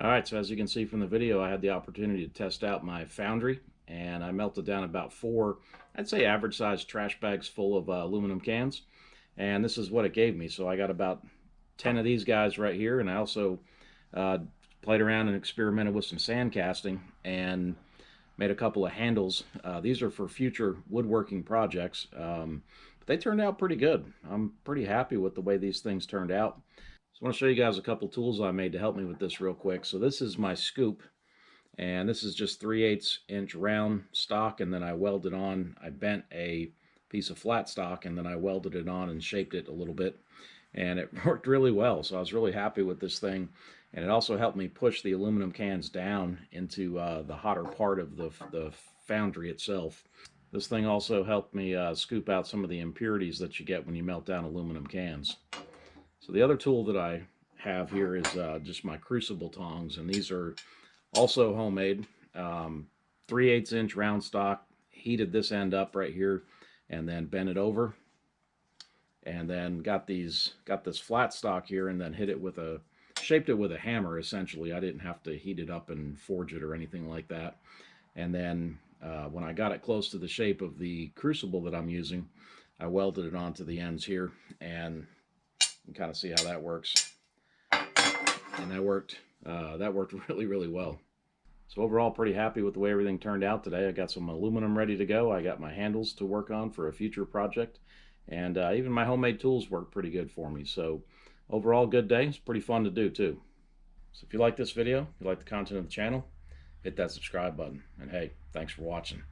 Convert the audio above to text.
Alright, so as you can see from the video, I had the opportunity to test out my foundry, and I melted down about 4, I'd say average sized trash bags full of aluminum cans, and this is what it gave me. So I got about 10 of these guys right here, and I also played around and experimented with some sand casting and made a couple of handles. These are for future woodworking projects, but they turned out pretty good. I'm pretty happy with the way these things turned out. So I want to show you guys a couple tools I made to help me with this real quick. So this is my scoop, and this is just 3/8 inch round stock, and then I welded on, I bent a piece of flat stock, and then I welded it on and shaped it a little bit, and it worked really well. So I was really happy with this thing, and it also helped me push the aluminum cans down into the hotter part of the foundry itself. This thing also helped me scoop out some of the impurities that you get when you melt down aluminum cans. So the other tool that I have here is just my crucible tongs, and these are also homemade. 3/8 inch round stock, heated this end up right here, and then bent it over, and then got this flat stock here, and then shaped it with a hammer essentially. I didn't have to heat it up and forge it or anything like that. And then when I got it close to the shape of the crucible that I'm using, I welded it onto the ends here, and you can kind of see how that works. And that worked really, really well. So overall, pretty happy with the way everything turned out today. I got some aluminum ready to go. I got my handles to work on for a future project, and even my homemade tools worked pretty good for me. So overall, good day. It's pretty fun to do too. So if you like this video, if you like the content of the channel, hit that subscribe button. And hey, thanks for watching.